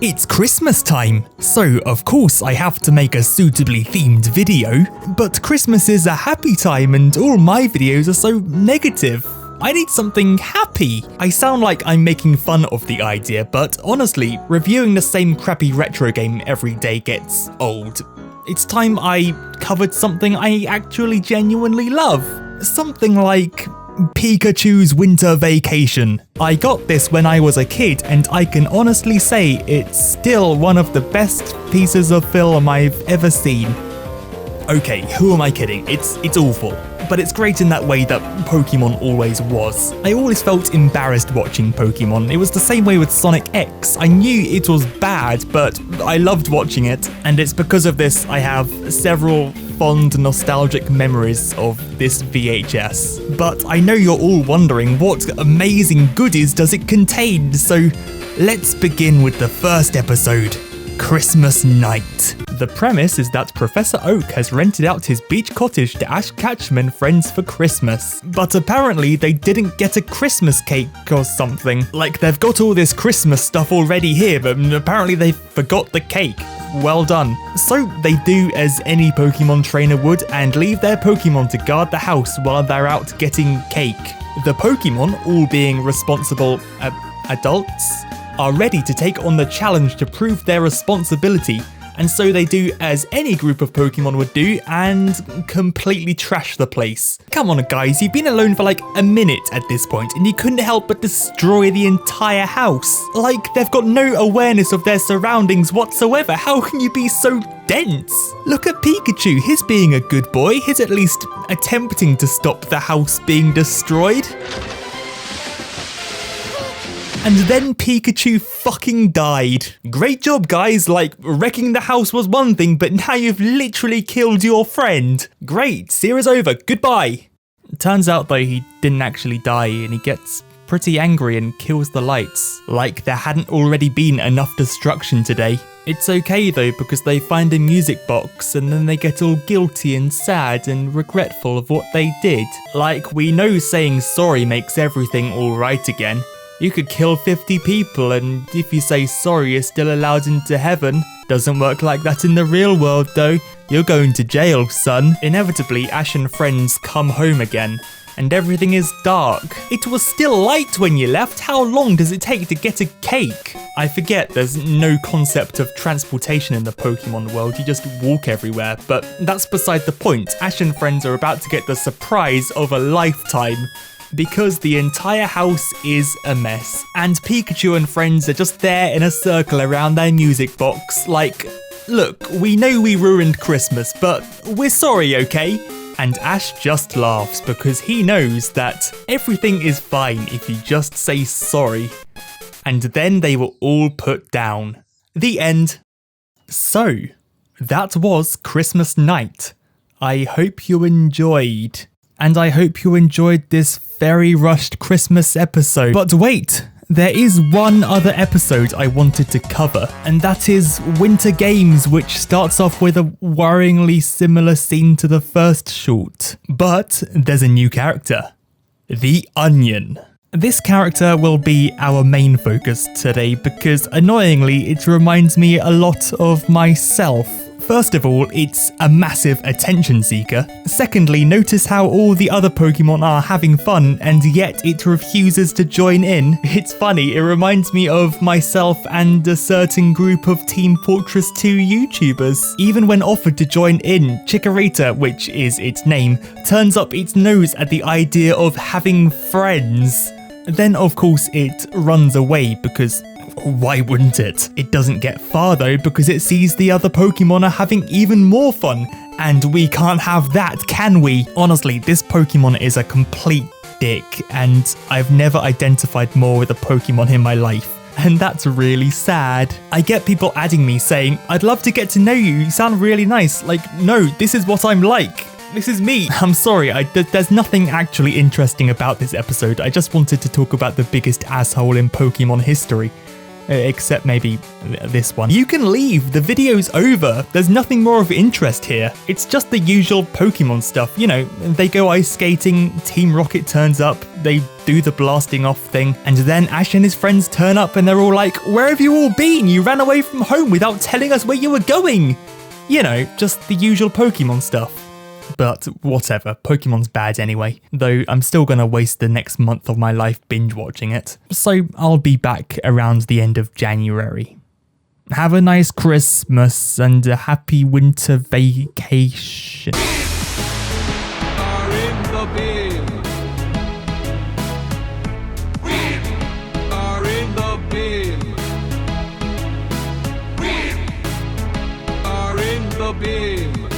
It's Christmas time, so of course I have to make a suitably themed video, but Christmas is a happy time and all my videos are so negative. I need something happy. I sound like I'm making fun of the idea, but honestly, reviewing the same crappy retro game every day gets old. It's time I covered something I actually genuinely love. Something like Pikachu's Winter Vacation. I got this when I was a kid and I can honestly say it's still one of the best pieces of film I've ever seen. Okay, who am I kidding? It's awful. But it's great in that way that Pokemon always was. I always felt embarrassed watching Pokemon. It was the same way with Sonic X. I knew it was bad, but I loved watching it. And it's because of this I have several fond nostalgic memories of this VHS. But I know you're all wondering what amazing goodies does it contain, so let's begin with the first episode, Christmas Night. The premise is that Professor Oak has rented out his beach cottage to Ash Ketchum and friends for Christmas. But apparently they didn't get a Christmas cake or something. Like they've got all this Christmas stuff already here, but apparently they forgot the cake. Well done. So they do as any Pokemon trainer would and leave their Pokemon to guard the house while they're out getting cake. The Pokemon, all being responsible adults, are ready to take on the challenge to prove their responsibility, and so they do as any group of Pokemon would do and completely trash the place. Come on guys, you've been alone for like a minute at this point and you couldn't help but destroy the entire house. Like they've got no awareness of their surroundings whatsoever. How can you be so dense? Look at Pikachu, he's being a good boy. He's at least attempting to stop the house being destroyed. And then Pikachu fucking died. Great job, guys. Like, wrecking the house was one thing, but now you've literally killed your friend. Great, series over, goodbye. Turns out though he didn't actually die and he gets pretty angry and kills the lights. Like there hadn't already been enough destruction today. It's okay though because they find a music box and then they get all guilty and sad and regretful of what they did. Like we know saying sorry makes everything alright again. You could kill 50 people and if you say sorry you're still allowed into heaven. Doesn't work like that in the real world though. You're going to jail, son. Inevitably, Ash and friends come home again. And everything is dark. It was still light when you left. How long does it take to get a cake? I forget there's no concept of transportation in the Pokemon world. You just walk everywhere. But that's beside the point. Ash and friends are about to get the surprise of a lifetime, because the entire house is a mess. And Pikachu and friends are just there in a circle around their music box like, look, we know we ruined Christmas, but we're sorry, okay? And Ash just laughs because he knows that everything is fine if you just say sorry. And then they were all put down. The end. So, that was Christmas Night. I hope you enjoyed. And I hope you enjoyed this very rushed Christmas episode. But wait, there is one other episode I wanted to cover, and that is Winter Games, which starts off with a worryingly similar scene to the first short. But there's a new character, the Onion. This character will be our main focus today because annoyingly it reminds me a lot of myself. First of all, it's a massive attention seeker. Secondly, notice how all the other Pokemon are having fun and yet it refuses to join in. It's funny, it reminds me of myself and a certain group of Team Fortress 2 YouTubers. Even when offered to join in, Chikorita, which is its name, turns up its nose at the idea of having friends. Then of course it runs away because why wouldn't it? It doesn't get far though because it sees the other Pokemon are having even more fun. And we can't have that, can we? Honestly, this Pokemon is a complete dick and I've never identified more with a Pokemon in my life. And that's really sad. I get people adding me saying, I'd love to get to know you, you sound really nice. Like, no, this is what I'm like. This is me. I'm sorry, there's nothing actually interesting about this episode. I just wanted to talk about the biggest asshole in Pokemon history. except maybe this one. You can leave, the video's over. There's nothing more of interest here. It's just the usual Pokemon stuff. You know, they go ice skating, Team Rocket turns up, they do the blasting off thing, and then Ash and his friends turn up and they're all like, where have you all been? You ran away from home without telling us where you were going. You know, just the usual Pokemon stuff. But whatever, Pokemon's bad anyway, though I'm still gonna waste the next month of my life binge watching it. So I'll be back around the end of January. Have a nice Christmas and a happy winter vacation. Are in the bin. We are in the bin. We are in the bin.